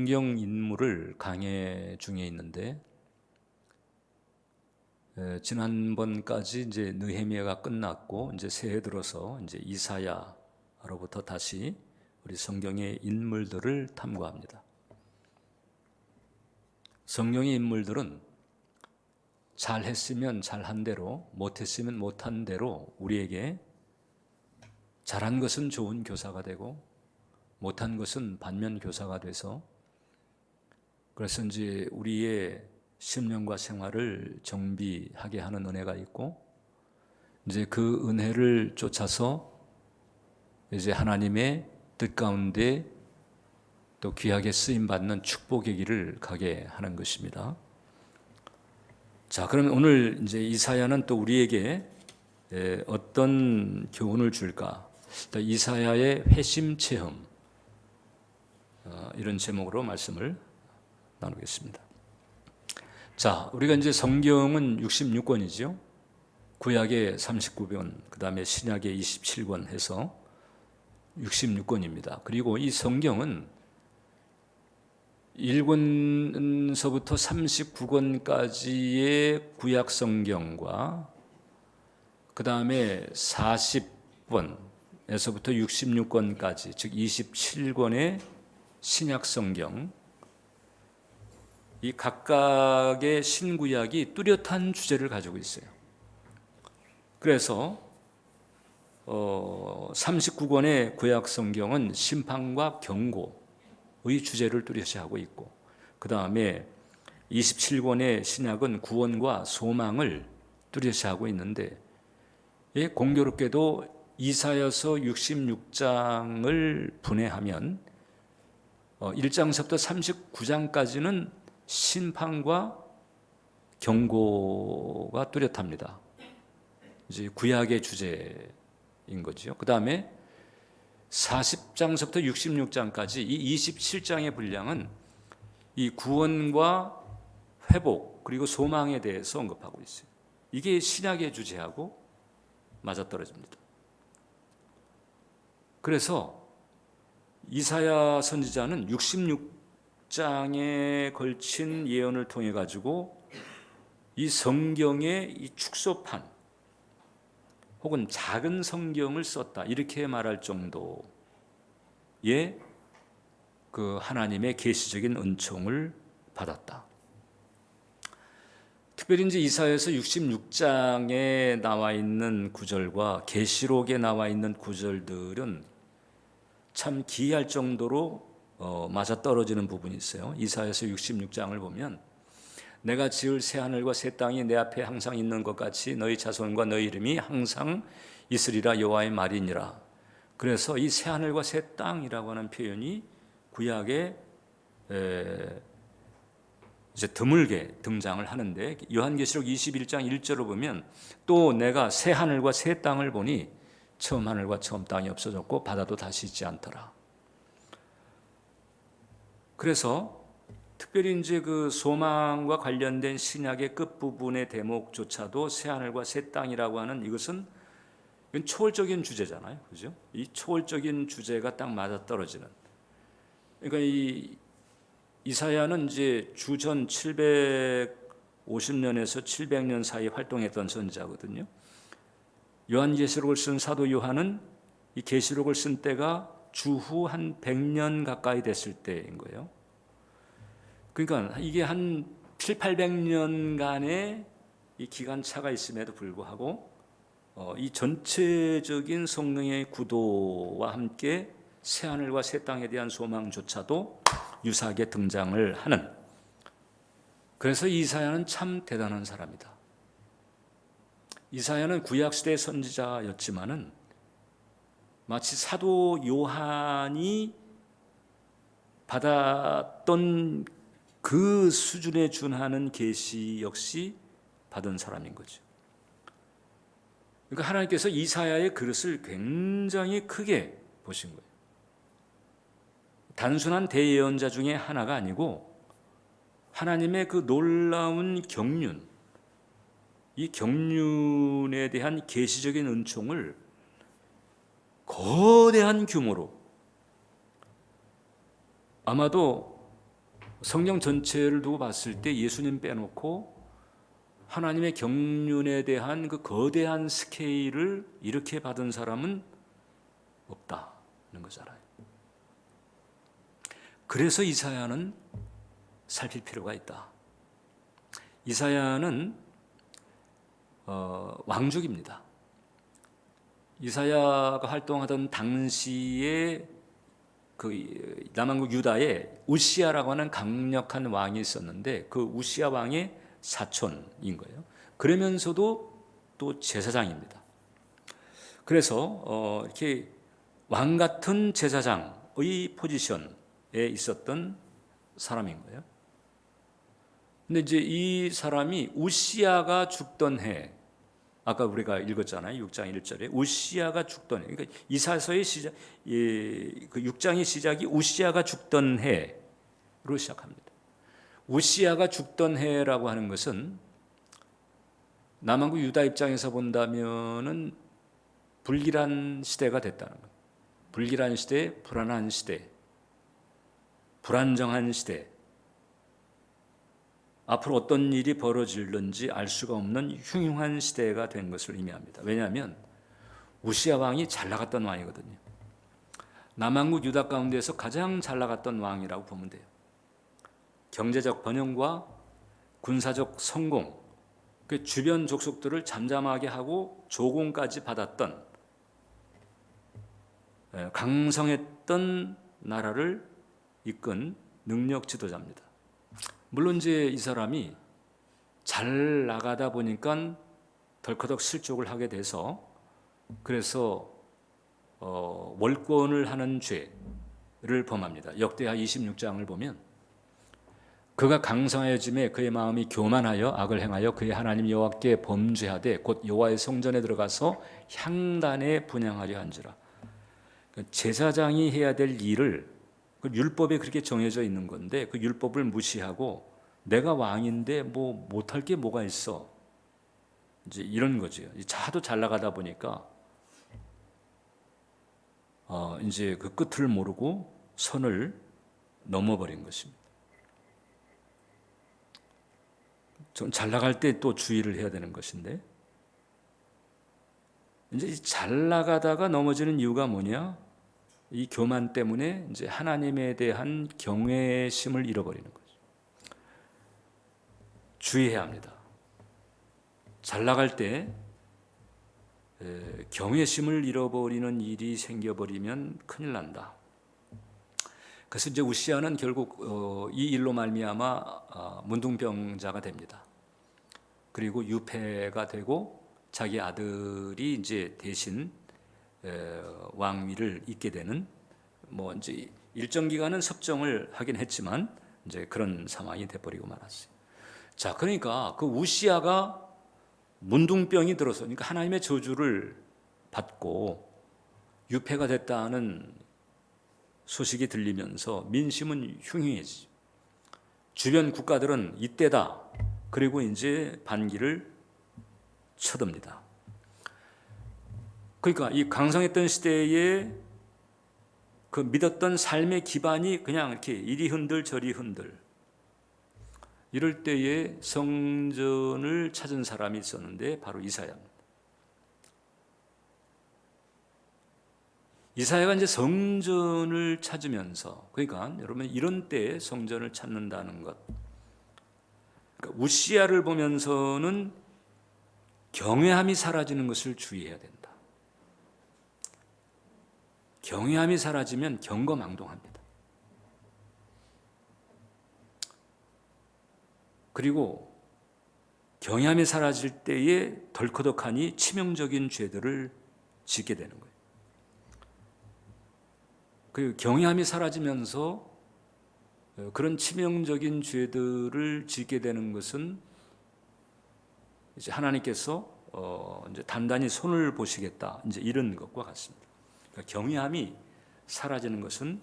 성경 인물을 강해 중에 있는데 지난번까지 이제 느헤미야가 끝났고 이제 새해 들어서 이제 이사야로부터 다시 우리 성경의 인물들을 탐구합니다. 성경의 인물들은 잘했으면 잘한 대로, 못했으면 못한 대로 우리에게 잘한 것은 좋은 교사가 되고 못한 것은 반면 교사가 돼서 그래서 이제 우리의 심령과 생활을 정비하게 하는 은혜가 있고 이제 그 은혜를 쫓아서 이제 하나님의 뜻 가운데 또 귀하게 쓰임 받는 축복의 길을 가게 하는 것입니다. 자, 그럼 오늘 이제 이사야는 또 우리에게 어떤 교훈을 줄까? 이사야의 회심 체험 이런 제목으로 말씀을 나누겠습니다. 자, 우리가 이제 성경은 66권이죠. 구약의 39권, 그 다음에 신약의 27권 해서 66권입니다. 그리고 이 성경은 1권서부터 39권까지의 구약 성경과 그 다음에 40권에서부터 66권까지, 즉 27권의 신약 성경, 이 각각의 신구약이 뚜렷한 주제를 가지고 있어요. 그래서 39권의 구약 성경은 심판과 경고의 주제를 뚜렷이 하고 있고, 그 다음에 27권의 신약은 구원과 소망을 뚜렷이 하고 있는데, 공교롭게도 이사야서 66장을 분해하면 1장서부터 39장까지는 심판과 경고가 뚜렷합니다. 이제 구약의 주제인 거죠. 그 다음에 40장서부터 66장까지 이 27장의 분량은 이 구원과 회복 그리고 소망에 대해서 언급하고 있어요. 이게 신약의 주제하고 맞아떨어집니다. 그래서 이사야 선지자는 66장에 걸친 예언을 통해 가지고 이 성경의 이 축소판 혹은 작은 성경을 썼다 이렇게 말할 정도의 그 하나님의 계시적인 은총을 받았다. 특별히 이제 이사야서 66장에 나와 있는 구절과 계시록에 나와 있는 구절들은 참 기이할 정도로 맞아떨어지는 부분이 있어요. 이사야서 66장을 보면 내가 지을 새 하늘과 새 땅이 내 앞에 항상 있는 것 같이 너희 자손과 너희 이름이 항상 있으리라 여호와의 말이니라. 그래서 이 새 하늘과 새 땅이라고 하는 표현이 구약에 이제 드물게 등장을 하는데 요한계시록 21장 1절을 보면 또 내가 새 하늘과 새 땅을 보니 처음 하늘과 처음 땅이 없어졌고 바다도 다시 있지 않더라. 그래서 특별히 이제 그 소망과 관련된 신약의 끝부분의 대목조차도 새 하늘과 새 땅이라고 하는 이것은 초월적인 주제잖아요. 그죠? 이 초월적인 주제가 딱 맞아떨어지는. 그러니까 이 이사야는 이제 주전 750년에서 700년 사이 활동했던 선지자거든요. 요한계시록을 쓴 사도 요한은 이 계시록을 쓴 때가 주후 한 100년 가까이 됐을 때인 거예요. 그러니까 이게 한 7, 800년간의 이 기간차가 있음에도 불구하고 이 전체적인 성령의 구도와 함께 새하늘과 새 땅에 대한 소망조차도 유사하게 등장을 하는, 그래서 이사야는 참 대단한 사람이다. 이사야는 구약시대의 선지자였지만은 마치 사도 요한이 받았던 그 수준에 준하는 계시 역시 받은 사람인 거죠. 그러니까 하나님께서 이사야의 그릇을 굉장히 크게 보신 거예요. 단순한 대예언자 중에 하나가 아니고 하나님의 그 놀라운 경륜, 이 경륜에 대한 계시적인 은총을 거대한 규모로 아마도 성경 전체를 두고 봤을 때 예수님 빼놓고 하나님의 경륜에 대한 그 거대한 스케일을 이렇게 받은 사람은 없다는 거잖아요. 그래서 이사야는 살필 필요가 있다. 이사야는 왕족입니다. 이사야가 활동하던 당시에 그 남한국 유다에 우시야라고 하는 강력한 왕이 있었는데 그 우시야 왕의 사촌인 거예요. 그러면서도 또 제사장입니다. 그래서 이렇게 왕 같은 제사장의 포지션에 있었던 사람인 거예요. 근데 이제 이 사람이 우시야가 죽던 해, 아까 우리가 읽었잖아요. 6장 1절에 우시야가 죽던 해. 그러니까 이사야서의 시작, 그 6장의 시작이 우시야가 죽던 해로 시작합니다. 우시야가 죽던 해라고 하는 것은 남한국 유다 입장에서 본다면은 불길한 시대가 됐다는 거예요. 불길한 시대, 불안한 시대, 불안정한 시대. 앞으로 어떤 일이 벌어질는지 알 수가 없는 흉흉한 시대가 된 것을 의미합니다. 왜냐하면 우시야 왕이 잘 나갔던 왕이거든요. 남한국 유다 가운데서 가장 잘 나갔던 왕이라고 보면 돼요. 경제적 번영과 군사적 성공, 그 주변 족속들을 잠잠하게 하고 조공까지 받았던 강성했던 나라를 이끈 능력 지도자입니다. 물론 이제 이 사람이 잘 나가다 보니까 덜커덕 실족을 하게 돼서 그래서 월권을 하는 죄를 범합니다. 역대하 26장을 보면 그가 강성하여짐에 그의 마음이 교만하여 악을 행하여 그의 하나님 여호와께 범죄하되 곧 여호와의 성전에 들어가서 향단에 분향하려 한지라. 제사장이 해야 될 일을 그 율법에 그렇게 정해져 있는 건데 그 율법을 무시하고 내가 왕인데 뭐 못할 게 뭐가 있어, 이제 이런 거죠. 자도 잘 나가다 보니까 이제 그 끝을 모르고 선을 넘어버린 것입니다. 좀 잘 나갈 때 또 주의를 해야 되는 것인데 이제 잘 나가다가 넘어지는 이유가 뭐냐? 이 교만 때문에 이제 하나님에 대한 경외심을 잃어버리는 거죠. 주의해야 합니다. 잘 나갈 때 경외심을 잃어버리는 일이 생겨버리면 큰일 난다. 그래서 이제 우시야는 결국 이 일로 말미암아 문둥병자가 됩니다. 그리고 유폐가 되고 자기 아들이 이제 대신 왕위를 잇게 되는, 뭐 이제 일정 기간은 섭정을 하긴 했지만 이제 그런 상황이 돼버리고 말았어요. 자, 그러니까 그 우시야가 문둥병이 들어서, 그러니까 하나님의 저주를 받고 유폐가 됐다는 소식이 들리면서 민심은 흉흉해지죠. 주변 국가들은 이때다. 그리고 이제 반기를 쳐듭니다. 그러니까 이 강성했던 시대에 그 믿었던 삶의 기반이 그냥 이렇게 이리 흔들 저리 흔들, 이럴 때에 성전을 찾은 사람이 있었는데 바로 이사야입니다. 이사야가 이제 성전을 찾으면서, 그러니까 여러분 이런 때에 성전을 찾는다는 것, 그러니까 우시야를 보면서는 경외함이 사라지는 것을 주의해야 된다. 경외함이 사라지면 경거망동합니다. 그리고 경외함이 사라질 때에 덜커덕하니 치명적인 죄들을 짓게 되는 거예요. 그 경외함이 사라지면서 그런 치명적인 죄들을 짓게 되는 것은 이제 하나님께서 이제 단단히 손을 보시겠다, 이제 이런 것과 같습니다. 그러니까 경외함이 사라지는 것은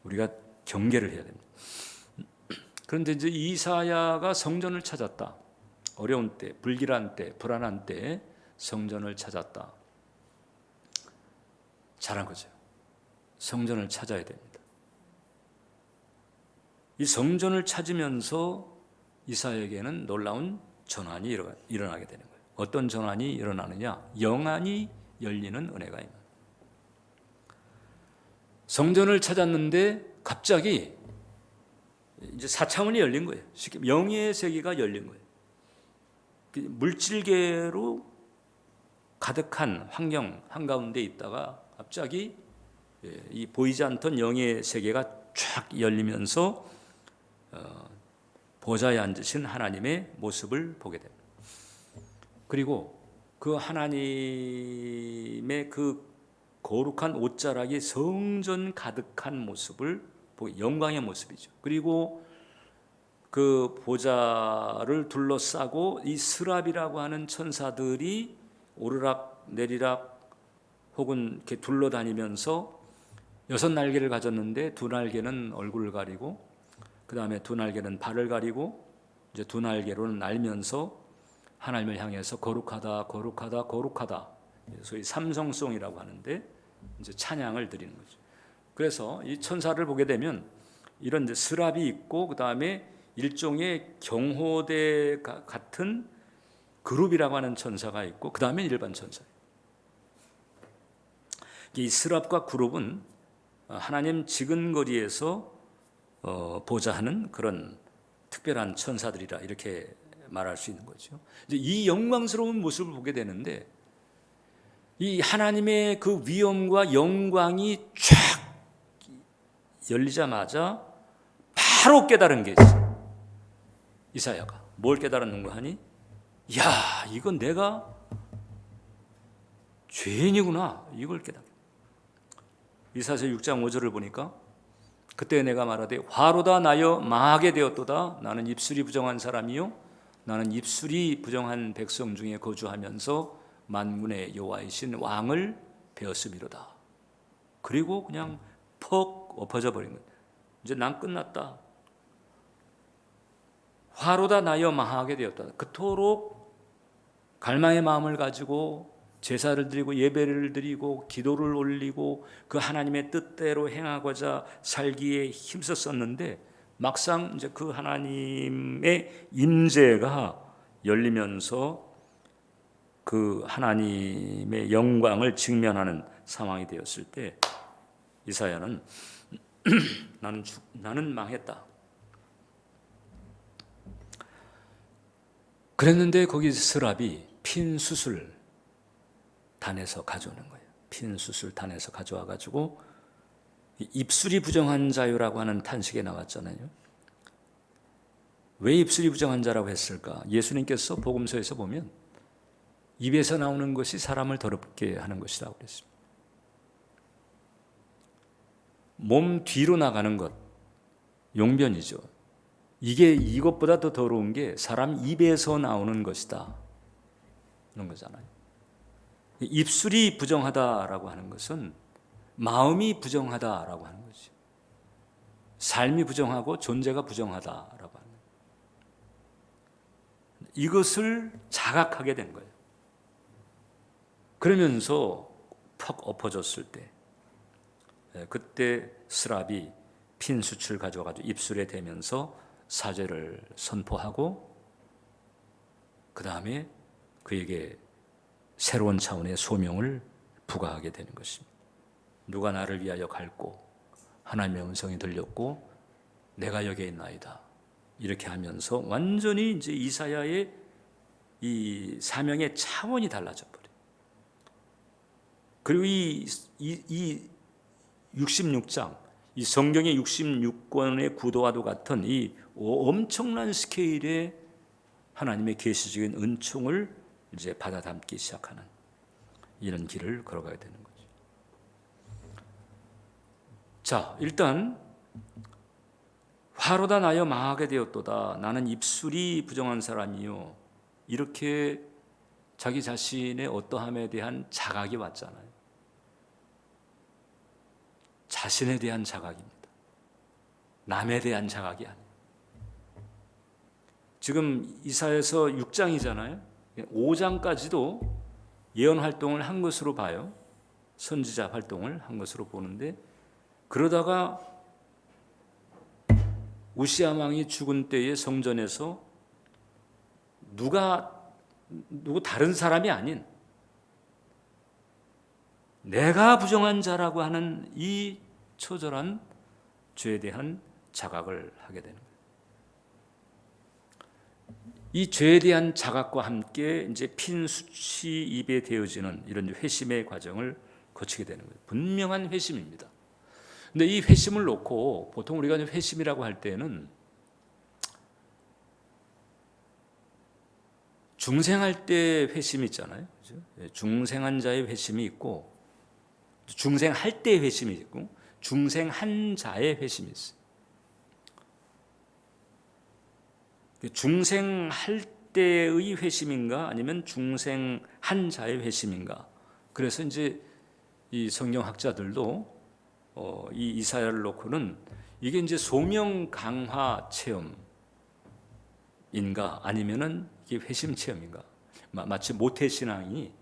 우리가 경계를 해야 됩니다. 그런데 이제 이사야가 성전을 찾았다. 어려운 때, 불길한 때, 불안한 때 성전을 찾았다. 잘한 거죠. 성전을 찾아야 됩니다. 이 성전을 찾으면서 이사야에게는 놀라운 전환이 일어나게 되는 거예요. 어떤 전환이 일어나느냐? 영안이 열리는 은혜가 있는. 성전을 찾았는데 갑자기 이제 사차원이 열린 거예요. 쉽게 영의 세계가 열린 거예요. 물질계로 가득한 환경 한가운데 있다가 갑자기 이 보이지 않던 영의 세계가 쫙 열리면서 보좌에 앉으신 하나님의 모습을 보게 됩니다. 그리고 그 하나님의 그 거룩한 옷자락이 성전 가득한 모습을 보게, 영광의 모습이죠. 그리고 그 보좌를 둘러싸고 이 스랍이라고 하는 천사들이 오르락 내리락 혹은 이렇게 둘러다니면서 6날개를 가졌는데 2날개는 얼굴을 가리고 그 다음에 2날개는 발을 가리고 이제 2날개로는 날면서 하나님을 향해서 거룩하다 거룩하다 거룩하다, 소위 삼성송이라고 하는데 이제 찬양을 드리는 거죠. 그래서 이 천사를 보게 되면 이런 이제 스랍이 있고 그 다음에 일종의 경호대 같은 그룹이라고 하는 천사가 있고 그 다음에 일반 천사. 이 스랍과 그룹은 하나님 지근거리에서 보좌하는 그런 특별한 천사들이라 이렇게 말할 수 있는 거죠. 이제 이 영광스러운 모습을 보게 되는데 이 하나님의 그 위엄과 영광이 쫙 열리자마자 바로 깨달은 게 있어요. 이사야가 뭘 깨달았는가 하니, 야, 이건 내가 죄인이구나, 이걸 깨달아. 이사야 6장 5절을 보니까 그때 내가 말하되 화로다 나여 망하게 되었도다. 나는 입술이 부정한 사람이요 나는 입술이 부정한 백성 중에 거주하면서 만군의 여호와이신 왕을 배웠음이로다. 그리고 그냥 퍽 엎어져 버린 거예요. 이제 난 끝났다. 화로다 나여 망하게 되었다. 그토록 갈망의 마음을 가지고 제사를 드리고 예배를 드리고 기도를 올리고 그 하나님의 뜻대로 행하고자 살기에 힘썼었는데 막상 이제 그 하나님의 임재가 열리면서 그 하나님의 영광을 직면하는 상황이 되었을 때 이사야는 나는 망했다. 그랬는데 거기 스랍이 핀 수술 단에서 가져오는 거예요. 핀 수술 단에서 가져와 가지고 입술이 부정한 자유라고 하는 탄식에 나왔잖아요. 왜 입술이 부정한 자라고 했을까? 예수님께서 복음서에서 보면 입에서 나오는 것이 사람을 더럽게 하는 것이라고 그랬습니다. 몸 뒤로 나가는 것, 용변이죠. 이것보다 더 더러운 게 사람 입에서 나오는 것이다, 이런 거잖아요. 입술이 부정하다라고 하는 것은 마음이 부정하다라고 하는 거죠. 삶이 부정하고 존재가 부정하다라고 하는 거예요. 이것을 자각하게 된 거예요. 그러면서 퍽 엎어졌을 때 그때 스랍이 핀 숯을 가져가지고 입술에 대면서 사죄를 선포하고 그 다음에 그에게 새로운 차원의 소명을 부과하게 되는 것입니다. 누가 나를 위하여 갈고 하나님의 음성이 들렸고 내가 여기에 있나이다, 이렇게 하면서 완전히 이제 이사야의 이 사명의 차원이 달라져 버려요. 그리고 이 66장, 이 성경의 66권의 구도와도 같은 이 엄청난 스케일의 하나님의 계시적인 은총을 이제 받아 담기 시작하는 이런 길을 걸어가야 되는 거죠. 자, 일단 화로다 나여 망하게 되었도다. 나는 입술이 부정한 사람이요. 이렇게 자기 자신의 어떠함에 대한 자각이 왔잖아요. 자신에 대한 자각입니다. 남에 대한 자각이 아니에요. 지금 이사야서 6장이잖아요. 5장까지도 예언 활동을 한 것으로 봐요. 선지자 활동을 한 것으로 보는데, 그러다가 우시야 왕이 죽은 때에 성전에서 누구 다른 사람이 아닌 내가 부정한 자라고 하는 이 처절한 죄에 대한 자각을 하게 되는 거예요. 이 죄에 대한 자각과 함께 이제 핀 숯이 입에 대어지는 이런 회심의 과정을 거치게 되는 거예요. 분명한 회심입니다. 근데 이 회심을 놓고 보통 우리가 회심이라고 할 때는 중생할 때 회심이 있잖아요. 그죠? 중생한 자의 회심이 있고 중생할 때의 회심이 있고 중생한 자의 회심이 있어요. 중생할 때의 회심인가 아니면 중생한 자의 회심인가. 그래서 이제 이 성경학자들도 이 이사야를 놓고는 이게 이제 소명 강화 체험인가 아니면은 이게 회심 체험인가. 마치 모태 신앙인이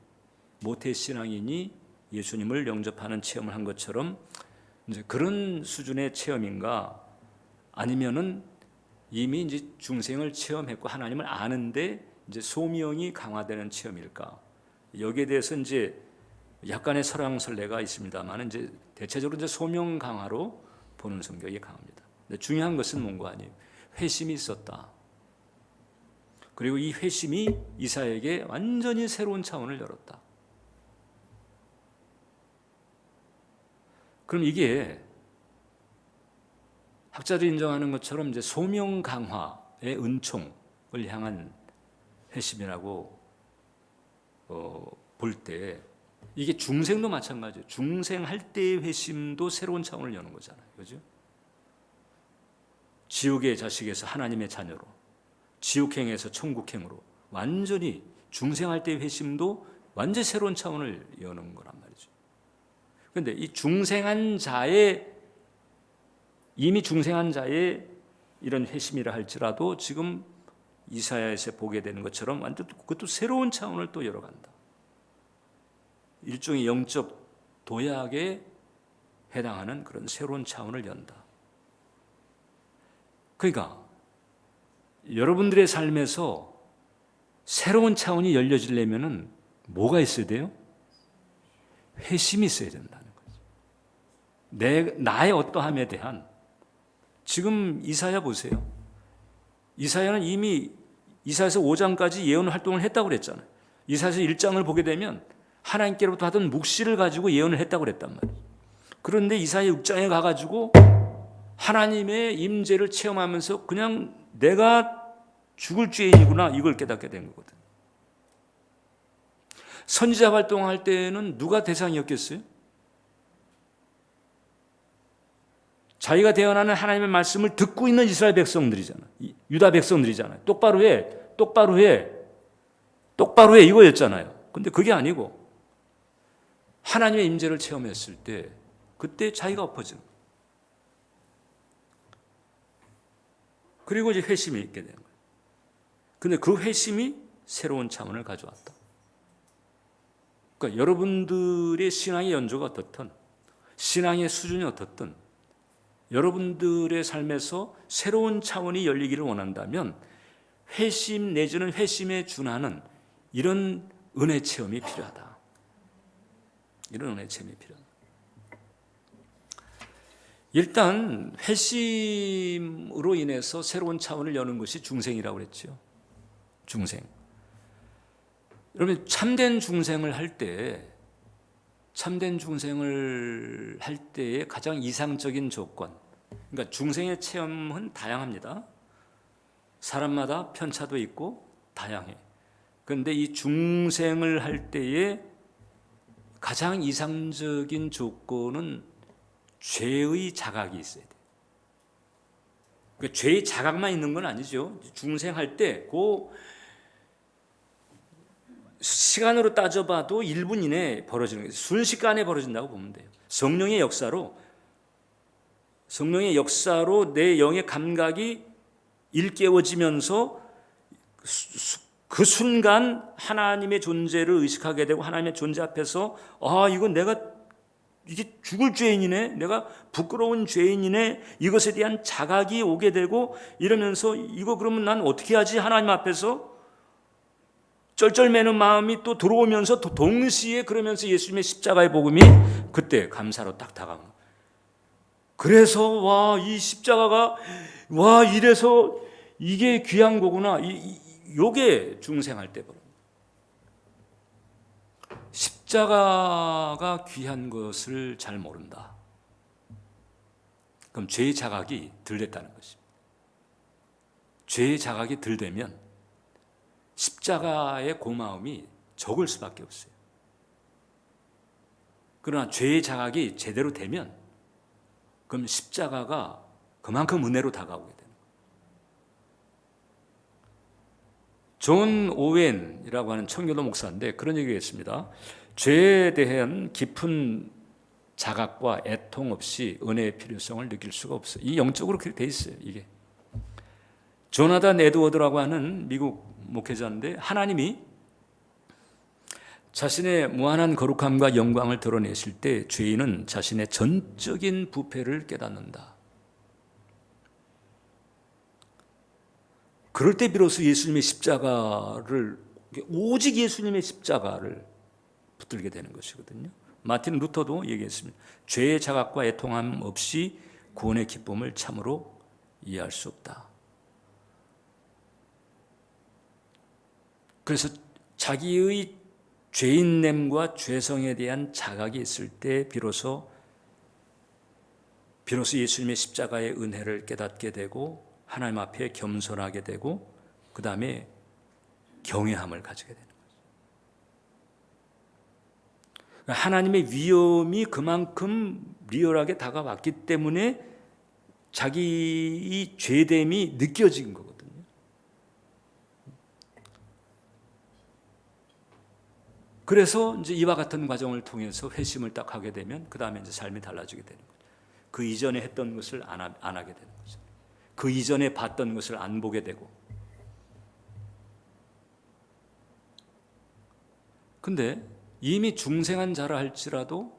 예수님을 영접하는 체험을 한 것처럼 이제 그런 수준의 체험인가 아니면은 이미 이제 중생을 체험했고 하나님을 아는데 이제 소명이 강화되는 체험일까? 여기에 대해서 이제 약간의 설왕설래가 있습니다만 이제 대체적으로 이제 소명 강화로 보는 성격이 강합니다. 근데 중요한 것은 뭔가 아니에요. 회심이 있었다. 그리고 이 회심이 이사야에게 완전히 새로운 차원을 열었다. 그럼 이게 학자들이 인정하는 것처럼 이제 소명 강화의 은총을 향한 회심이라고 볼 때 이게 중생도 마찬가지예요. 중생할 때의 회심도 새로운 차원을 여는 거잖아요. 그죠? 지옥의 자식에서 하나님의 자녀로, 지옥행에서 천국행으로 완전히 중생할 때의 회심도 완전히 새로운 차원을 여는 거란 말이죠. 그런데 이 이미 중생한 자의 이런 회심이라 할지라도 지금 이사야에서 보게 되는 것처럼 완전 그것도 새로운 차원을 또 열어간다. 일종의 영적 도약에 해당하는 그런 새로운 차원을 연다. 그러니까 여러분들의 삶에서 새로운 차원이 열려지려면은 뭐가 있어야 돼요? 회심이 있어야 된다는 거죠. 나의 어떠함에 대한 지금 이사야 보세요. 이사야는 이미 이사야서 5장까지 예언 활동을 했다고 그랬잖아요. 이사야서 1장을 보게 되면 하나님께로부터 하던 묵시를 가지고 예언을 했다고 그랬단 말이에요. 그런데 이사야 6장에 가가지고 하나님의 임재를 체험하면서 그냥 내가 죽을 죄인이구나 이걸 깨닫게 된 거거든. 선지자 활동할 때는 누가 대상이었겠어요? 자기가 대언하는 하나님의 말씀을 듣고 있는 이스라엘 백성들이잖아. 유다 백성들이잖아요. 똑바로 해 이거였잖아요. 근데 그게 아니고 하나님의 임재를 체험했을 때 그때 자기가 엎어지는 거예요. 그리고 이제 회심이 있게 되는 거예요. 근데 그 회심이 새로운 차원을 가져왔다. 그러니까 여러분들의 신앙의 연조가 어떻든 신앙의 수준이 어떻든 여러분들의 삶에서 새로운 차원이 열리기를 원한다면 회심 내지는 회심에 준하는 이런 은혜 체험이 필요하다. 이런 은혜 체험이 필요하다. 일단 회심으로 인해서 새로운 차원을 여는 것이 중생이라고 그랬죠. 중생. 여러분 참된 중생을 할 때의 가장 이상적인 조건, 그러니까 중생의 체험은 다양합니다. 사람마다 편차도 있고 다양해. 그런데 이 중생을 할 때의 가장 이상적인 조건은 죄의 자각이 있어야 돼요. 그러니까 죄의 자각만 있는 건 아니죠. 중생할 때 그 시간으로 따져봐도 1분 이내에 벌어지는 거예요. 순식간에 벌어진다고 보면 돼요. 성령의 역사로 내 영의 감각이 일깨워지면서 그 순간 하나님의 존재를 의식하게 되고 하나님의 존재 앞에서 이건 내가 이게 죽을 죄인이네, 내가 부끄러운 죄인이네, 이것에 대한 자각이 오게 되고 이러면서 이거 그러면 난 어떻게 하지? 하나님 앞에서 쩔쩔매는 마음이 또 들어오면서 동시에 그러면서 예수님의 십자가의 복음이 그때 감사로 딱 다가오는 거예요. 그래서 와, 이 십자가가 와, 이래서 이게 귀한 거구나. 요게 중생할 때 버려. 십자가가 귀한 것을 잘 모른다. 그럼 죄의 자각이 덜 됐다는 것입니다. 죄의 자각이 덜 되면 십자가의 고마움이 적을 수밖에 없어요. 그러나 죄의 자각이 제대로 되면 그럼 십자가가 그만큼 은혜로 다가오게 됩니다. 존 오웬이라고 하는 청교도 목사인데 그런 얘기가 있습니다. 죄에 대한 깊은 자각과 애통 없이 은혜의 필요성을 느낄 수가 없어요. 이 영적으로 그렇게 돼 있어요. 이게 조나단 에드워드라고 하는 미국 목회자인데 하나님이 자신의 무한한 거룩함과 영광을 드러내실 때 죄인은 자신의 전적인 부패를 깨닫는다. 그럴 때 비로소 예수님의 십자가를, 오직 예수님의 십자가를 붙들게 되는 것이거든요. 마틴 루터도 얘기했습니다. 죄의 자각과 애통함 없이 구원의 기쁨을 참으로 이해할 수 없다. 그래서 자기의 죄인됨과 죄성에 대한 자각이 있을 때 비로소 예수님의 십자가의 은혜를 깨닫게 되고 하나님 앞에 겸손하게 되고 그 다음에 경외함을 가지게 되는 거죠. 하나님의 위엄이 그만큼 리얼하게 다가왔기 때문에 자기의 죄됨이 느껴진 거거든요. 그래서 이제 이와 같은 과정을 통해서 회심을 딱 하게 되면 그 다음에 이제 삶이 달라지게 되는 거죠. 그 이전에 했던 것을 안 하게 되는 거죠. 그 이전에 봤던 것을 안 보게 되고. 근데 이미 중생한 자라 할지라도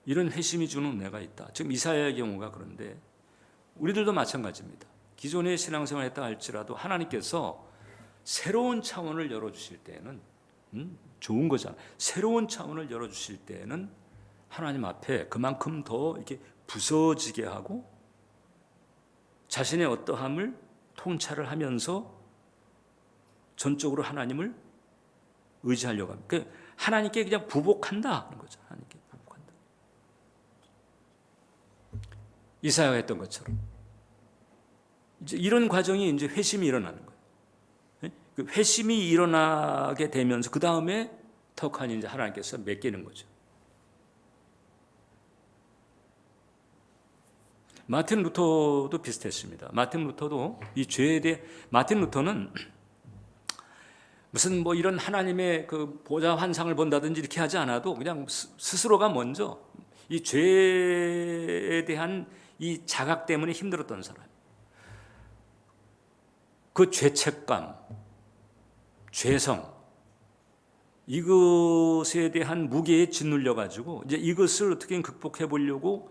이런 회심이 주는 은혜가 있다. 지금 이사야의 경우가 그런데 우리들도 마찬가지입니다. 기존의 신앙생활을 했다 할지라도 하나님께서 새로운 차원을 열어주실 때는 좋은 거잖아. 새로운 차원을 열어주실 때는 하나님 앞에 그만큼 더 이렇게 부서지게 하고 자신의 어떠함을 통찰을 하면서 전적으로 하나님을 의지하려고 합니다. 그러니까 하나님께 그냥 부복한다 하는 거죠. 하나님께 부복한다. 이사야가 했던 것처럼 이제 이런 과정이 이제 회심이 일어나는 거예요. 그 회심이 일어나게 되면서 그 다음에 턱하니 이제 하나님께서 맡기는 거죠. 마틴 루터도 비슷했습니다. 마틴 루터도 이 죄에 대해 마틴 루터는 무슨 뭐 이런 하나님의 그 보좌 환상을 본다든지 이렇게 하지 않아도 그냥 스스로가 먼저 이 죄에 대한 이 자각 때문에 힘들었던 사람. 그 죄책감, 죄성, 이것에 대한 무게에 짓눌려 가지고 이제 이것을 어떻게 극복해 보려고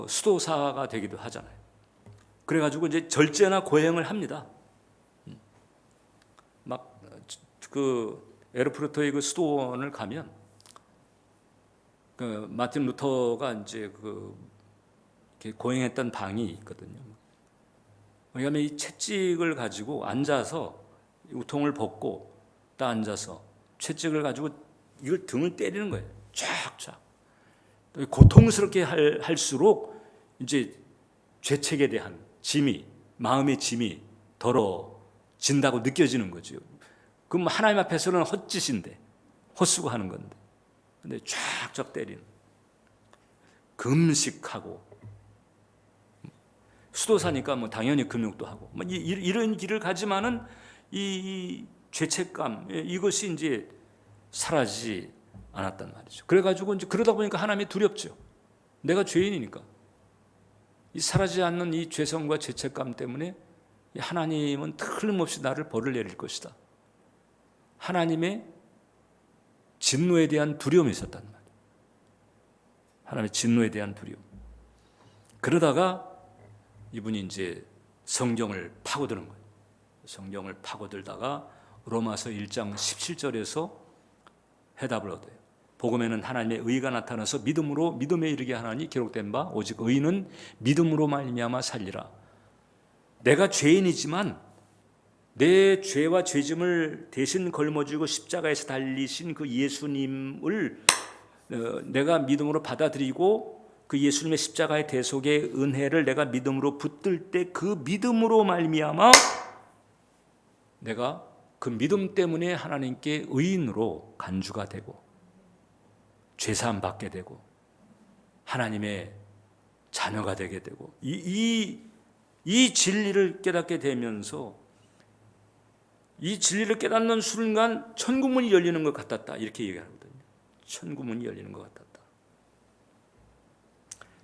수도사가 되기도 하잖아요. 그래 가지고 이제 절제나 고행을 합니다. 막 그 에르푸르트의 그 수도원을 가면 그 마틴 루터가 이제 그 고행했던 방이 있거든요. 왜냐하면 이 채찍을 가지고 앉아서 우통을 벗고 딱 앉아서 채찍을 가지고 이걸 등을 때리는 거예요. 쫙쫙. 고통스럽게 할수록 이제 죄책에 대한 짐이, 마음의 짐이 덜어진다고 느껴지는 거죠. 그럼 하나님 앞에서는 헛짓인데, 헛수고하는 건데. 근데 쫙쫙 때리는. 금식하고. 수도사니까 뭐 당연히 금욕도 하고. 뭐 이런 길을 가지만은 이 죄책감, 이것이 이제 사라지지 않았단 말이죠. 그래가지고 이제 그러다 보니까 하나님이 두렵죠. 내가 죄인이니까. 이 사라지지 않는 이 죄성과 죄책감 때문에 하나님은 틀림없이 나를 벌을 내릴 것이다. 하나님의 진노에 대한 두려움이 있었단 말이에요. 하나님의 진노에 대한 두려움. 그러다가 이분이 이제 성경을 파고드는 거예요. 성경을 파고들다가 로마서 1장 17절에서 해답을 얻어요. 복음에는 하나님의 의가 나타나서 믿음으로 믿음에 이르게 하나니 기록된 바 오직 의는 믿음으로 말미암아 살리라. 내가 죄인이지만 내 죄와 죄짐을 대신 걸머쥐고 십자가에서 달리신 그 예수님을 내가 믿음으로 받아들이고 그 예수님의 십자가의 대속의 은혜를 내가 믿음으로 붙들 때 그 믿음으로 말미암아 내가 그 믿음 때문에 하나님께 의인으로 간주가 되고 죄사함 받게 되고 하나님의 자녀가 되게 되고 이 진리를 깨닫게 되면서 이 진리를 깨닫는 순간 천국문이 열리는 것 같았다 이렇게 얘기하거든요. 천국문이 열리는 것 같았다.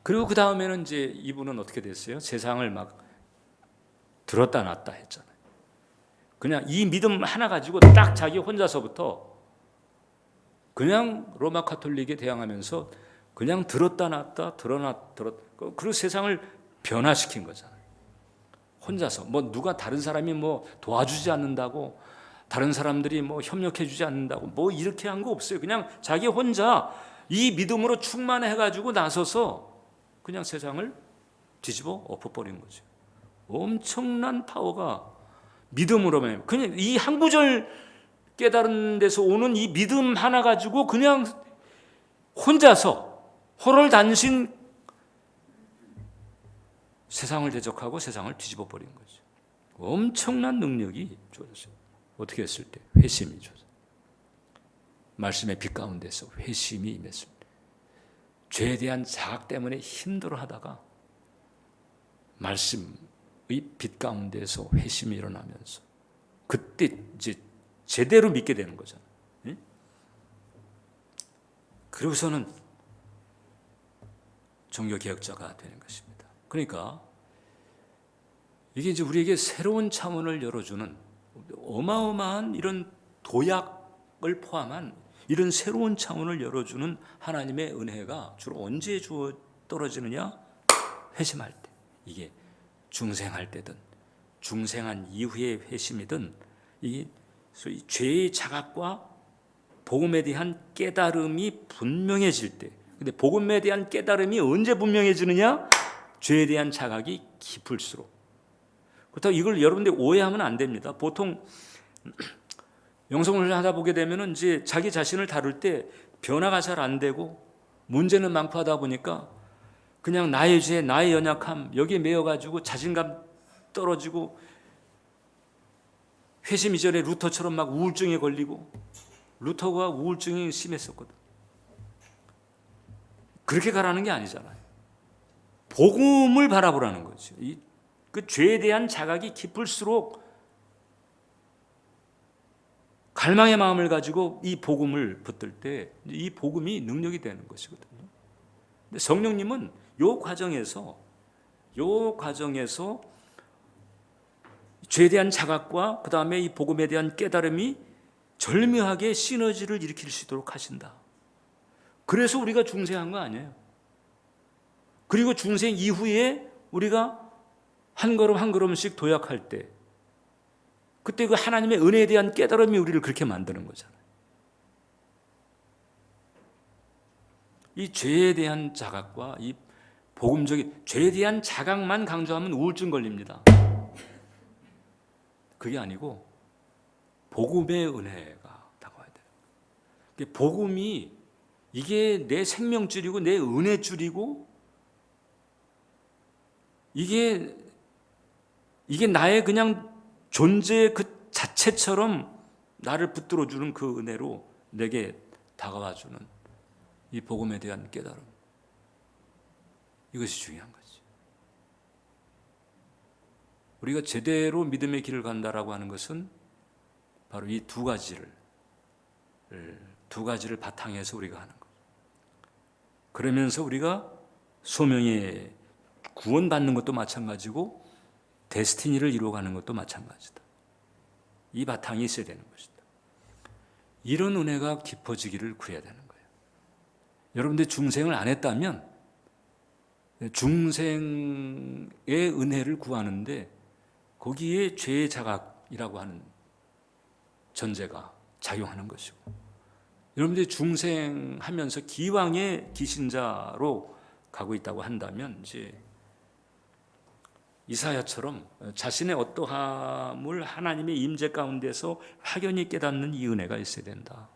그리고 그 다음에는 이제 이분은 어떻게 됐어요? 세상을 막 들었다 놨다 했잖아요. 그냥 이 믿음 하나 가지고 딱 자기 혼자서부터 그냥 로마 가톨릭에 대항하면서 그냥 들었다 놨다 그리고 세상을 변화시킨 거잖아요. 혼자서 뭐 누가 다른 사람이 뭐 도와주지 않는다고 다른 사람들이 뭐 협력해 주지 않는다고 뭐 이렇게 한 거 없어요. 그냥 자기 혼자 이 믿음으로 충만해 가지고 나서서 그냥 세상을 뒤집어 엎어버린 거죠. 엄청난 파워가 믿음으로만 그냥 이 한 구절 깨달은 데서 오는 이 믿음 하나 가지고 그냥 혼자서 호롤단신 세상을 대적하고 세상을 뒤집어 버린 거죠. 엄청난 능력이 주어졌어요. 어떻게 했을 때? 회심이 주어졌어요. 말씀의 빛 가운데서 회심이 임했습니다. 죄에 대한 자각 때문에 힘들어하다가 말씀의 빛 가운데서 회심이 일어나면서 그때 이제 제대로 믿게 되는 거잖아요. 그리고서는 종교개혁자가 되는 것입니다. 그러니까 이게 이제 우리에게 새로운 차원을 열어주는 어마어마한 이런 도약을 포함한 이런 새로운 차원을 열어주는 하나님의 은혜가 주로 언제 떨어지느냐? 회심할 때. 이게 중생할 때든 중생한 이후의 회심이든 이 소위 죄의 자각과 복음에 대한 깨달음이 분명해질 때. 근데 복음에 대한 깨달음이 언제 분명해지느냐? 죄에 대한 자각이 깊을수록. 그렇다고 이걸 여러분들이 오해하면 안 됩니다. 보통 영성을 하다 보게 되면 이제 자기 자신을 다룰 때 변화가 잘 안 되고 문제는 많고 하다 보니까 그냥 나의 죄, 나의 연약함 여기에 매여가지고 자신감 떨어지고 회심 이전에 루터처럼 막 우울증에 걸리고 루터가 우울증이 심했었거든. 그렇게 가라는 게 아니잖아요. 복음을 바라보라는 거죠. 그 죄에 대한 자각이 깊을수록 갈망의 마음을 가지고 이 복음을 붙들 때 이 복음이 능력이 되는 것이거든요. 근데 성령님은 요 과정에서 죄에 대한 자각과 그 다음에 이 복음에 대한 깨달음이 절묘하게 시너지를 일으킬 수 있도록 하신다. 그래서 우리가 중생한 거 아니에요. 그리고 중생 이후에 우리가 한 걸음 한 걸음씩 도약할 때 그때 그 하나님의 은혜에 대한 깨달음이 우리를 그렇게 만드는 거잖아요. 이 죄에 대한 자각과 이 복음적인 죄에 대한 자각만 강조하면 우울증 걸립니다. 그게 아니고 복음의 은혜가 다가와야 돼요. 복음이 이게 내 생명줄이고 내 은혜줄이고 이게 나의 그냥 존재 그 자체처럼 나를 붙들어주는 그 은혜로 내게 다가와주는 이 복음에 대한 깨달음. 이것이 중요한 거지. 우리가 제대로 믿음의 길을 간다라고 하는 것은 바로 이 두 가지를 바탕에서 우리가 하는 거죠. 그러면서 우리가 소명에 구원받는 것도 마찬가지고 데스티니를 이루어가는 것도 마찬가지다. 이 바탕이 있어야 되는 것이다. 이런 은혜가 깊어지기를 구해야 되는 거예요. 여러분들 중생을 안 했다면 중생의 은혜를 구하는데 거기에 죄의 자각이라고 하는 전제가 작용하는 것이고, 여러분들이 중생하면서 기왕의 기신자로 가고 있다고 한다면 이제 이사야처럼 자신의 어떠함을 하나님의 임재 가운데서 확연히 깨닫는 이 은혜가 있어야 된다.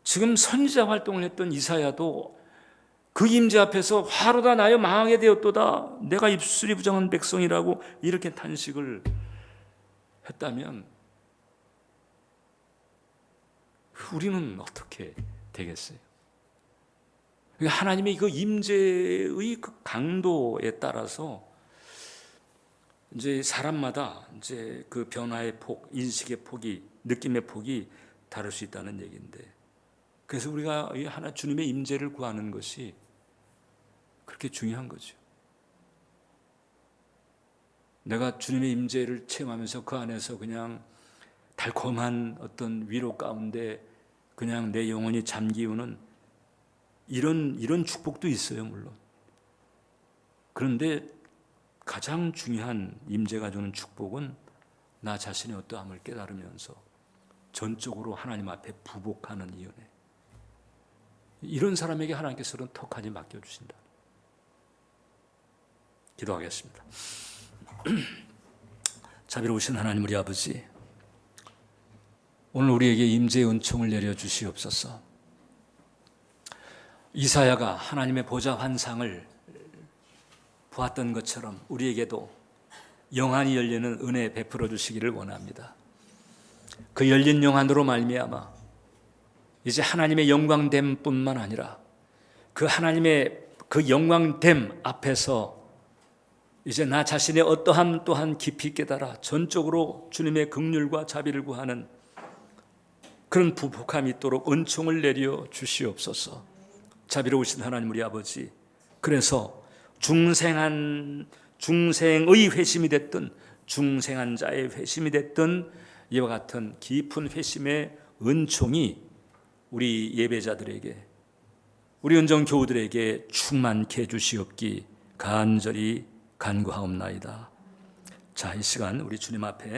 지금 선지자 활동을 했던 이사야도 그 임재 앞에서 화로다 나여 망하게 되었도다, 내가 입술이 부정한 백성이라고 이렇게 탄식을 했다면 우리는 어떻게 되겠어요? 하나님의 그 임재의 그 강도에 따라서 이제 사람마다 이제 그 변화의 폭, 인식의 폭이, 느낌의 폭이 다를 수 있다는 얘기인데, 그래서 우리가 하나 주님의 임재를 구하는 것이 그렇게 중요한 거죠. 내가 주님의 임재를 체험하면서 그 안에서 그냥 달콤한 어떤 위로 가운데 그냥 내 영혼이 잠기우는 이런 축복도 있어요, 물론. 그런데 가장 중요한 임재가 주는 축복은 나 자신의 어떠함을 깨달으면서 전적으로 하나님 앞에 부복하는 이 은혜. 이런 사람에게 하나님께서는 턱하니 맡겨주신다. 기도하겠습니다. 자비로우신 하나님 우리 아버지, 오늘 우리에게 임재의 은총을 내려주시옵소서. 이사야가 하나님의 보좌 환상을 보았던 것처럼 우리에게도 영안이 열리는 은혜 베풀어 주시기를 원합니다. 그 열린 영안으로 말미암아 이제 하나님의 영광됨 뿐만 아니라 그 하나님의 그 영광됨 앞에서 이제 나 자신의 어떠함 또한 깊이 깨달아 전적으로 주님의 긍휼과 자비를 구하는 그런 부복함이 있도록 은총을 내려 주시옵소서. 자비로우신 하나님 우리 아버지, 그래서 중생의 회심이 됐든 중생한 자의 회심이 됐든 이와 같은 깊은 회심의 은총이 우리 예배자들에게, 우리 은정 교우들에게 충만케 해주시옵기 간절히 간구하옵나이다. 자, 이 시간 우리 주님 앞에